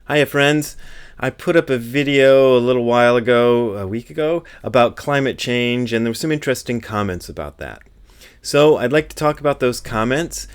Hiya friends, I put up a video a little while ago, a week ago, about climate change, and there were some interesting comments about that. So I'd like to talk about those comments,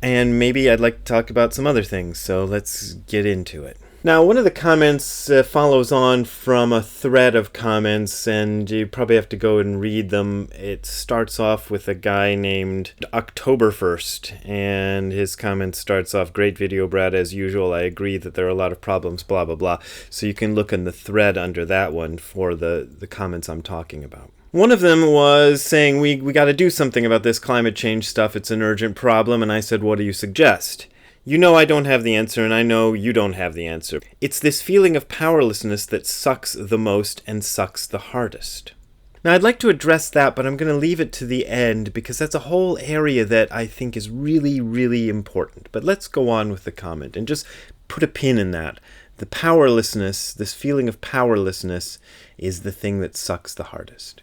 and maybe I'd like to talk about some other things, so let's get into it. Now, one of the comments follows on from a thread of comments, and you probably have to go and read them. It starts off with a guy named October 1st, and his comment starts off, "Great video, Brad, as usual. I agree that there are a lot of problems, blah, blah, blah." So you can look in the thread under that one for the comments I'm talking about. One of them was saying, we got to do something about this climate change stuff. It's an urgent problem. And I said, what do you suggest? You know I don't have the answer, and I know you don't have the answer. It's this feeling of powerlessness that sucks the most and sucks the hardest. Now, I'd like to address that, but I'm going to leave it to the end because that's a whole area that I think is really, really important. But let's go on with the comment and just put a pin in that. The powerlessness, this feeling of powerlessness, is the thing that sucks the hardest.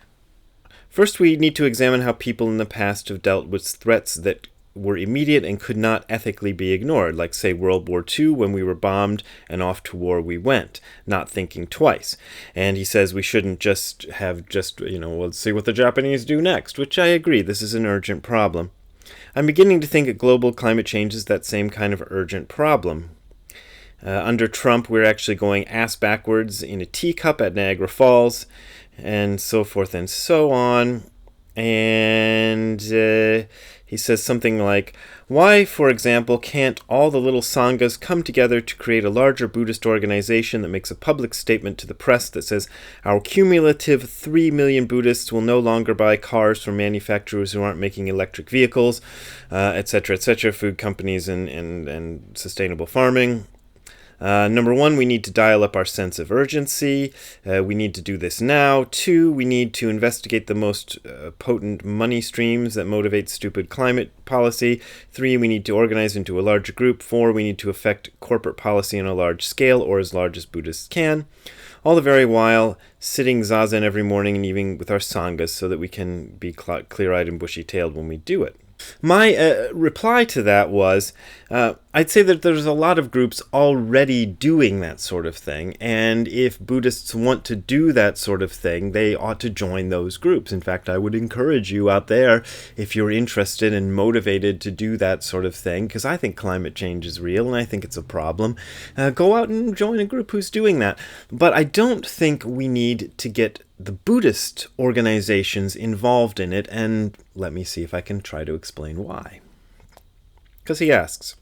First, we need to examine how people in the past have dealt with threats that were immediate and could not ethically be ignored, like, say, World War II, when we were bombed and off to war we went, not thinking twice. And he says we shouldn't let's see what the Japanese do next, which I agree, this is an urgent problem. I'm beginning to think that global climate change is that same kind of urgent problem. Under Trump, we're actually going ass backwards in a teacup at Niagara Falls, and so forth and so on. And he says something like, why, for example, can't all the little sanghas come together to create a larger Buddhist organization that makes a public statement to the press that says, our cumulative 3 million Buddhists will no longer buy cars from manufacturers who aren't making electric vehicles, etc., food companies and sustainable farming. Number one, we need to dial up our sense of urgency. We need to do this now. 2, we need to investigate the most potent money streams that motivate stupid climate policy. 3, we need to organize into a larger group. 4, we need to affect corporate policy on a large scale, or as large as Buddhists can. All the very while sitting zazen every morning and eating with our sanghas so that we can be clear-eyed and bushy-tailed when we do it. My reply to that was, I'd say that there's a lot of groups already doing that sort of thing, and if Buddhists want to do that sort of thing, they ought to join those groups. In fact, I would encourage you out there, if you're interested and motivated to do that sort of thing, because I think climate change is real and I think it's a problem, go out and join a group who's doing that. But I don't think we need to get the Buddhist organizations involved in it, and let me see if I can try to explain why. Because he asks,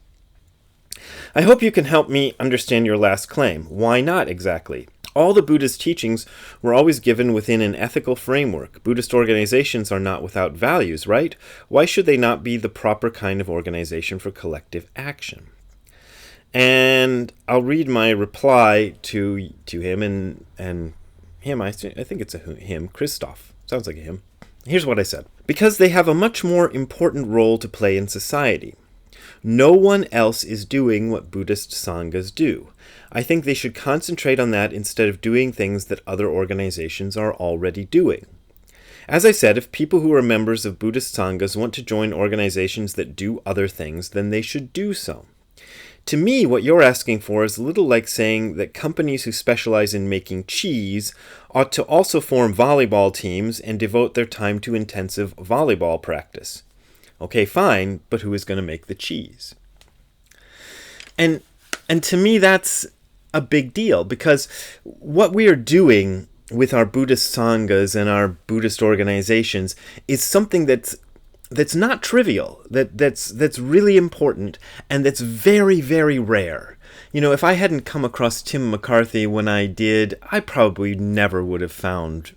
I hope you can help me understand your last claim. Why not exactly? All the Buddhist teachings were always given within an ethical framework. Buddhist organizations are not without values, right? Why should they not be the proper kind of organization for collective action? And I'll read my reply to him and him, I think it's a him, Christoph. Sounds like a him. Here's what I said. Because they have a much more important role to play in society. No one else is doing what Buddhist sanghas do. I think they should concentrate on that instead of doing things that other organizations are already doing. As I said, if people who are members of Buddhist sanghas want to join organizations that do other things, then they should do so. To me, what you're asking for is a little like saying that companies who specialize in making cheese ought to also form volleyball teams and devote their time to intensive volleyball practice. Okay, fine, but who is going to make the cheese? And to me, that's a big deal, because what we are doing with our Buddhist sanghas and our Buddhist organizations is something that's not trivial, that's really important, and that's very, very rare. You know, if I hadn't come across Tim McCarthy when I did, I probably never would have found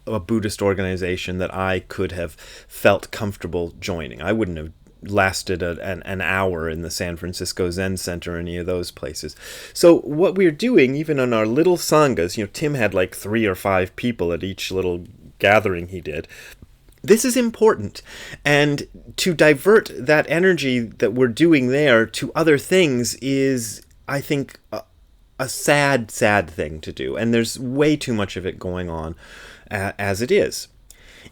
a Buddhist organization that I could have felt comfortable joining. I wouldn't have lasted an hour in the San Francisco Zen Center or any of those places. So what we're doing, even on our little sanghas, Tim had like 3 or 5 people at each little gathering he did. This is important, and to divert that energy that we're doing there to other things is, I think, a sad, sad thing to do, and there's way too much of it going on as it is.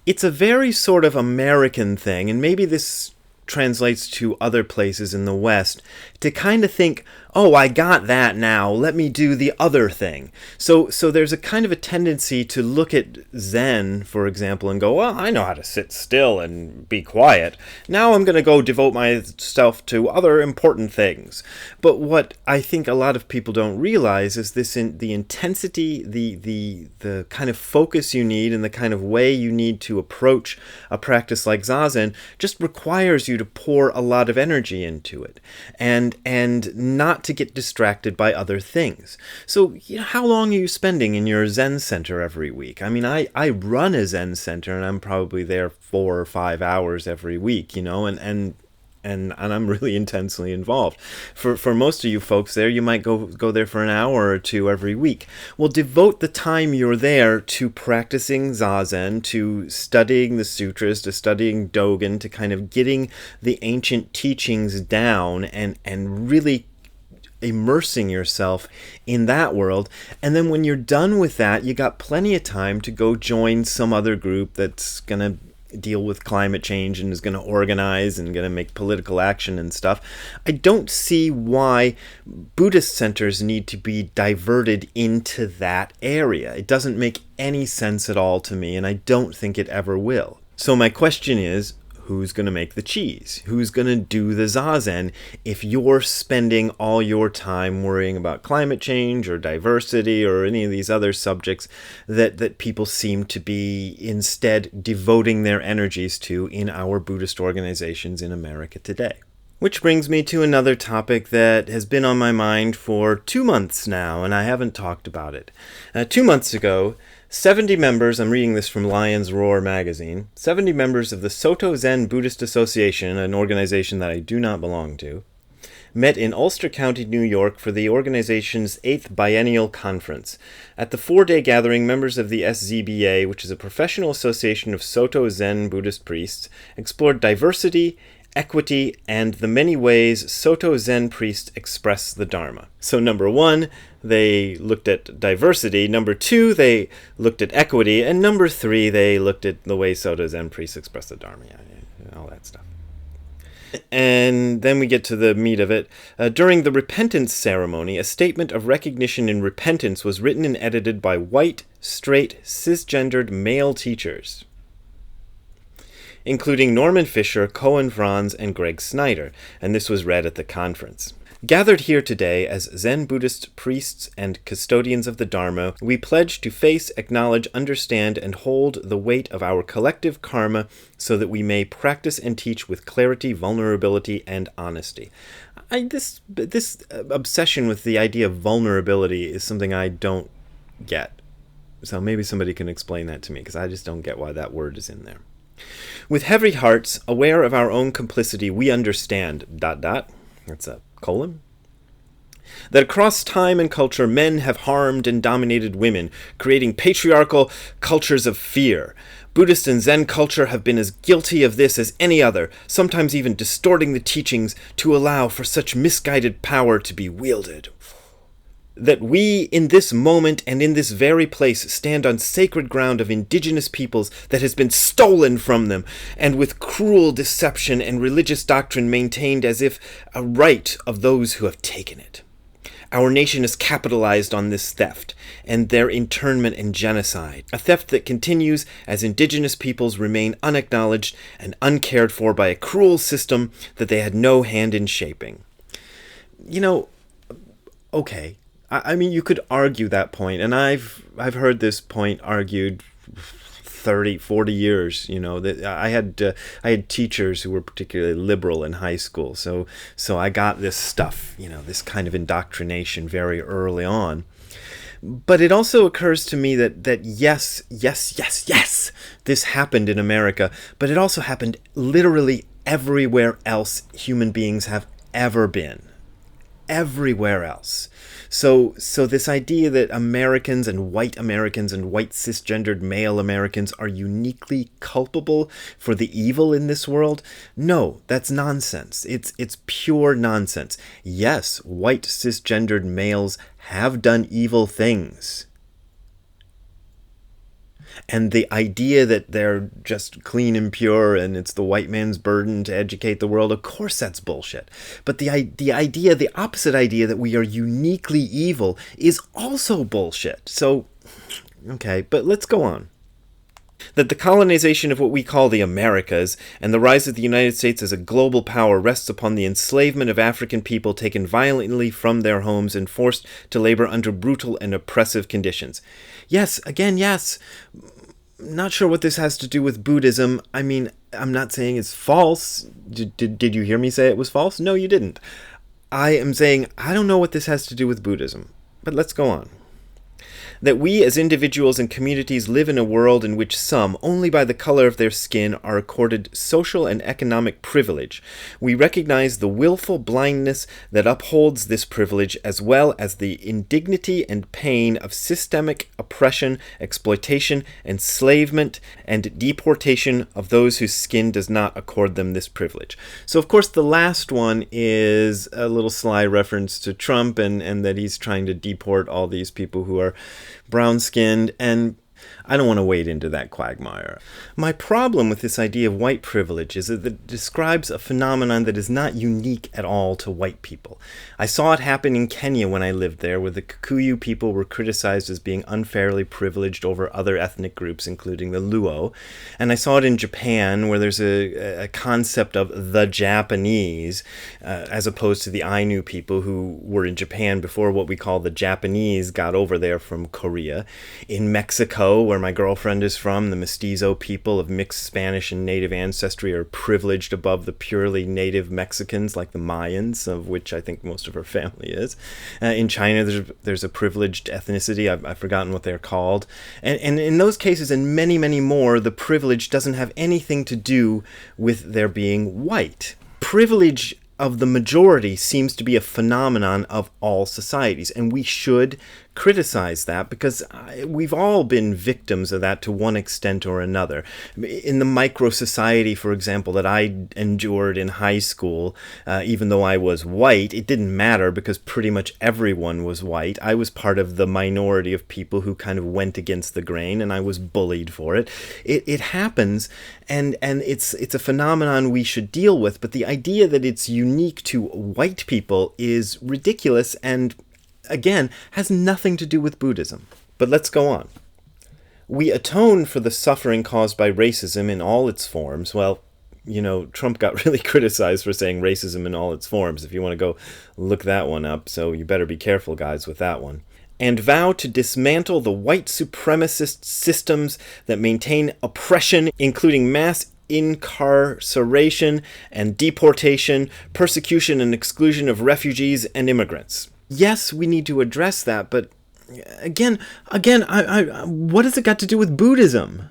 It's a very sort of American thing, and maybe this translates to other places in the West, to kind of think, oh, I got that now, let me do the other thing. So there's a kind of a tendency to look at Zen, for example, and go, well, I know how to sit still and be quiet. Now I'm going to go devote myself to other important things. But what I think a lot of people don't realize is the intensity, the kind of focus you need and the kind of way you need to approach a practice like Zazen just requires you to pour a lot of energy into it and not to get distracted by other things. So, how long are you spending in your Zen center every week? I mean, I run a Zen center and I'm probably there 4 or 5 hours every week, and I'm really intensely involved. For most of you folks there, you might go there for an hour or two every week. Well, devote the time you're there to practicing Zazen, to studying the sutras, to studying Dogen, to kind of getting the ancient teachings down and really immersing yourself in that world. And then when you're done with that, you got plenty of time to go join some other group that's going to deal with climate change and is going to organize and going to make political action and stuff. I don't see why Buddhist centers need to be diverted into that area. It doesn't make any sense at all to me, and I don't think it ever will. So my question is, who's going to make the cheese? Who's going to do the Zazen if you're spending all your time worrying about climate change or diversity or any of these other subjects that people seem to be instead devoting their energies to in our Buddhist organizations in America today? Which brings me to another topic that has been on my mind for 2 months now, and I haven't talked about it. 2 months ago, 70 members, I'm reading this from Lion's Roar magazine, 70 members of the Soto Zen Buddhist Association, an organization that I do not belong to, met in Ulster County, New York for the organization's 8th biennial conference. At the 4-day gathering, members of the SZBA, which is a professional association of Soto Zen Buddhist priests, explored diversity, equity, and the many ways Soto Zen priests express the Dharma. So number 1, they looked at diversity. Number 2, they looked at equity. And number 3, they looked at the way Soto Zen priests express the Dharma. All that stuff. And then we get to the meat of it. During the repentance ceremony, a statement of recognition and repentance was written and edited by white, straight, cisgendered male teachers, including Norman Fisher, Cohen Franz, and Greg Snyder, and this was read at the conference. Gathered here today as Zen Buddhist priests and custodians of the Dharma, we pledge to face, acknowledge, understand, and hold the weight of our collective karma so that we may practice and teach with clarity, vulnerability, and honesty. This obsession with the idea of vulnerability is something I don't get. So maybe somebody can explain that to me, because I just don't get why that word is in there. With heavy hearts, aware of our own complicity, we understand, ... that's a colon, that across time and culture, men have harmed and dominated women, creating patriarchal cultures of fear. Buddhist and Zen culture have been as guilty of this as any other, sometimes even distorting the teachings to allow for such misguided power to be wielded. That we, in this moment and in this very place, stand on sacred ground of indigenous peoples that has been stolen from them, and with cruel deception and religious doctrine maintained as if a right of those who have taken it. Our nation is capitalized on this theft, and their internment and genocide, a theft that continues as indigenous peoples remain unacknowledged and uncared for by a cruel system that they had no hand in shaping. Okay. I mean, you could argue that point, and I've heard this point argued 30, 40 years. That I had teachers who were particularly liberal in high school, so I got this stuff, this kind of indoctrination very early on. But it also occurs to me that yes, this happened in America, but it also happened literally everywhere else human beings have ever been. Everywhere else. So this idea that Americans and white cisgendered male Americans are uniquely culpable for the evil in this world, no, that's nonsense. It's pure nonsense. Yes, white cisgendered males have done evil things. And the idea that they're just clean and pure and it's the white man's burden to educate the world, of course that's bullshit. But the opposite idea that we are uniquely evil is also bullshit. So, okay, but let's go on. That the colonization of what we call the Americas and the rise of the United States as a global power rests upon the enslavement of African people taken violently from their homes and forced to labor under brutal and oppressive conditions. Yes, again, yes. Not sure what this has to do with Buddhism. I mean, I'm not saying it's false. Did you hear me say it was false? No, you didn't. I am saying I don't know what this has to do with Buddhism. But let's go on. That we as individuals and communities live in a world in which some, only by the color of their skin, are accorded social and economic privilege. We recognize the willful blindness that upholds this privilege, as well as the indignity and pain of systemic oppression, exploitation, enslavement, and deportation of those whose skin does not accord them this privilege. So, of course, the last one is a little sly reference to Trump and that he's trying to deport all these people who are brown-skinned, and I don't want to wade into that quagmire. My problem with this idea of white privilege is that it describes a phenomenon that is not unique at all to white people. I saw it happen in Kenya when I lived there, where the Kikuyu people were criticized as being unfairly privileged over other ethnic groups, including the Luo. And I saw it in Japan, where there's a concept of the Japanese, as opposed to the Ainu people who were in Japan before what we call the Japanese got over there from Korea. In Mexico, where my girlfriend is from, the mestizo people of mixed Spanish and native ancestry are privileged above the purely native Mexicans like the Mayans, of which I think most of her family is. In China, there's a privileged ethnicity. I've forgotten what they're called. And in those cases, and many, many more, the privilege doesn't have anything to do with their being white. Privilege of the majority seems to be a phenomenon of all societies, and we should criticize that because we've all been victims of that to one extent or another. In the micro society, for example, that I endured in high school, even though I was white, it didn't matter because pretty much everyone was white. I was part of the minority of people who kind of went against the grain, and I was bullied for it. It happens, and it's a phenomenon we should deal with, but the idea that it's unique to white people is ridiculous and again, has nothing to do with Buddhism. But let's go on. We atone for the suffering caused by racism in all its forms. Well, you know, Trump got really criticized for saying racism in all its forms. If you want to go look that one up, so you better be careful, guys, with that one. And vow to dismantle the white supremacist systems that maintain oppression, including mass incarceration and deportation, persecution and exclusion of refugees and immigrants. Yes, we need to address that, but again, what has it got to do with Buddhism?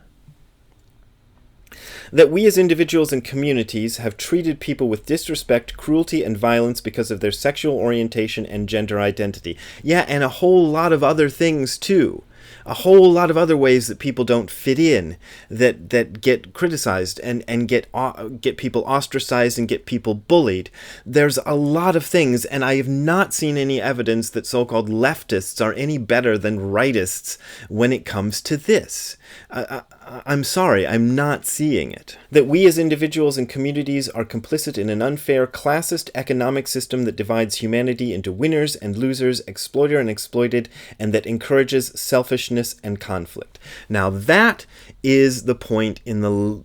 That we as individuals and communities have treated people with disrespect, cruelty, and violence because of their sexual orientation and gender identity. Yeah, and a whole lot of other things too. A whole lot of other ways that people don't fit in, that get criticized and get people ostracized and get people bullied. There's a lot of things, and I have not seen any evidence that so-called leftists are any better than rightists when it comes to this. I'm sorry, I'm not seeing it. That we as individuals and communities are complicit in an unfair classist economic system that divides humanity into winners and losers, exploiter and exploited, and that encourages selfishness and conflict. Now that is the point in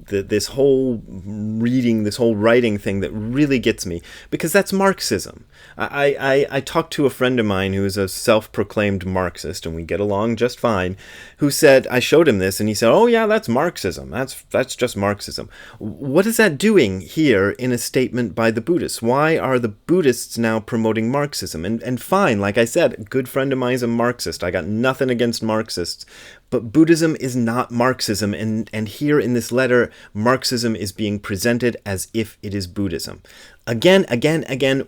this whole reading, this whole writing thing that really gets me, because that's Marxism. I talked to a friend of mine who is a self-proclaimed Marxist, and we get along just fine, who said, I showed him this, and he said, oh yeah, that's Marxism. That's just Marxism. What is that doing here in a statement by the Buddhists? Why are the Buddhists now promoting Marxism? And fine, like I said, a good friend of mine is a Marxist. I got nothing against Marxists. But Buddhism is not Marxism, and here in this letter, Marxism is being presented as if it is Buddhism. Again,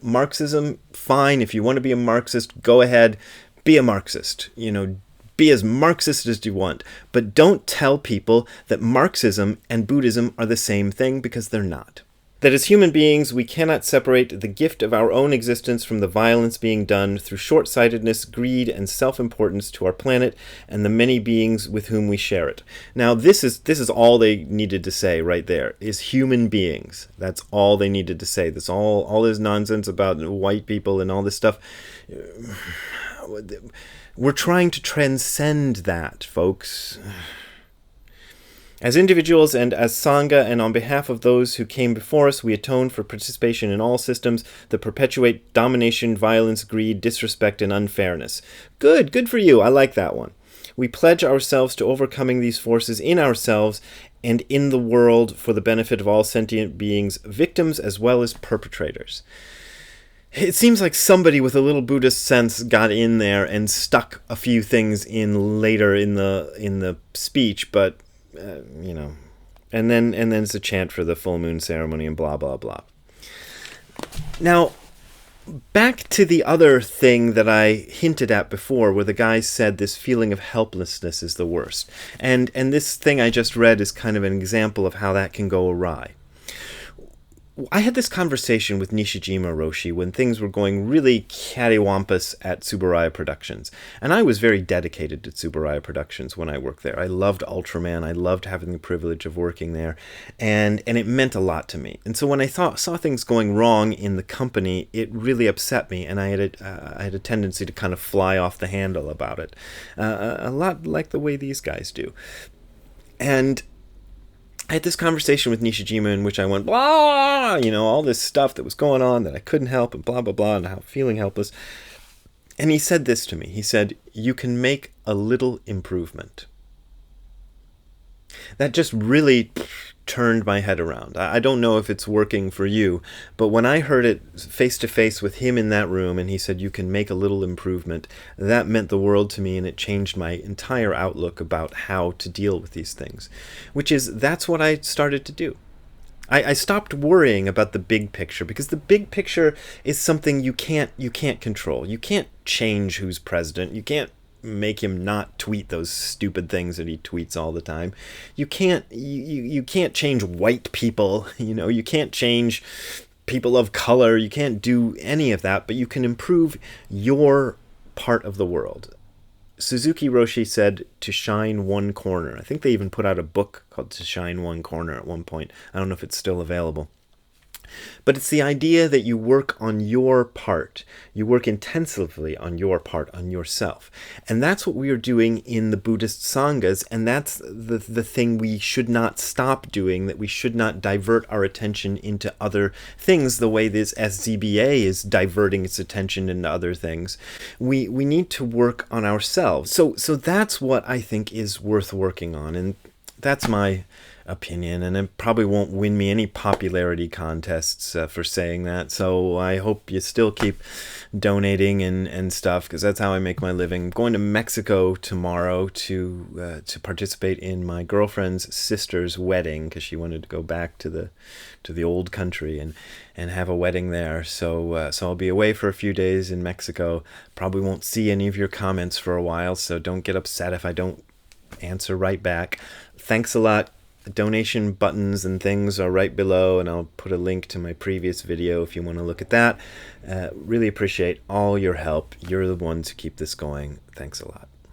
Marxism, fine. If you want to be a Marxist, go ahead, be a Marxist. You know, be as Marxist as you want. But don't tell people that Marxism and Buddhism are the same thing, because they're not. That as human beings, we cannot separate the gift of our own existence from the violence being done through short-sightedness, greed, and self-importance to our planet and the many beings with whom we share it. Now, this is all they needed to say right there, is human beings. That's all they needed to say. This all this nonsense about white people and all this stuff. We're trying to transcend that, folks. As individuals and as Sangha, and on behalf of those who came before us, we atone for participation in all systems that perpetuate domination, violence, greed, disrespect, and unfairness. Good for you. I like that one. We pledge ourselves to overcoming these forces in ourselves and in the world for the benefit of all sentient beings, victims as well as perpetrators. It seems like somebody with a little Buddhist sense got in there and stuck a few things in later in the speech, but and then it's a chant for the full moon ceremony and blah blah blah. Now, back to the other thing that I hinted at before, where the guy said this feeling of helplessness is the worst, and this thing I just read is kind of an example of how that can go awry. I had this conversation with Nishijima Roshi when things were going really cattywampus at Tsuburaya Productions. And I was very dedicated to Tsuburaya Productions when I worked there. I loved Ultraman. I loved having the privilege of working there. And it meant a lot to me. And so when I saw things going wrong in the company, it really upset me. And I had a tendency to kind of fly off the handle about it. A lot like the way these guys do. And I had this conversation with Nishijima in which I went, blah, all this stuff that was going on that I couldn't help and blah, blah, blah, and how feeling helpless. And he said this to me. He said, you can make a little improvement. That just really turned my head around. I don't know if it's working for you, but when I heard it face to face with him in that room and he said, you can make a little improvement, that meant the world to me, and it changed my entire outlook about how to deal with these things, that's what I started to do. I stopped worrying about the big picture, because the big picture is something you can't control. You can't change who's president. You can't make him not tweet those stupid things that he tweets all the time. You can't change white people, you can't change people of color. You can't do any of that, but you can improve your part of the world. Suzuki Roshi said to shine one corner. I think they even put out a book called To Shine One Corner at one point. I don't know if it's still available. But it's the idea that you work on your part. You work intensively on your part, on yourself. And that's what we are doing in the Buddhist sanghas, and that's the thing we should not stop doing, that we should not divert our attention into other things the way this SZBA is diverting its attention into other things. We need to work on ourselves. So that's what I think is worth working on, and that's my opinion, and it probably won't win me any popularity contests for saying that, so I hope you still keep donating and stuff, because that's how I make my living. I'm going to Mexico tomorrow to participate in my girlfriend's sister's wedding, because she wanted to go back to the old country and have a wedding there, so I'll be away for a few days in Mexico. Probably won't see any of your comments for a while, so don't get upset if I don't answer right back. Thanks a lot. The donation buttons and things are right below, and I'll put a link to my previous video if you want to look at that. Really appreciate all your help. You're the ones who keep this going. Thanks a lot.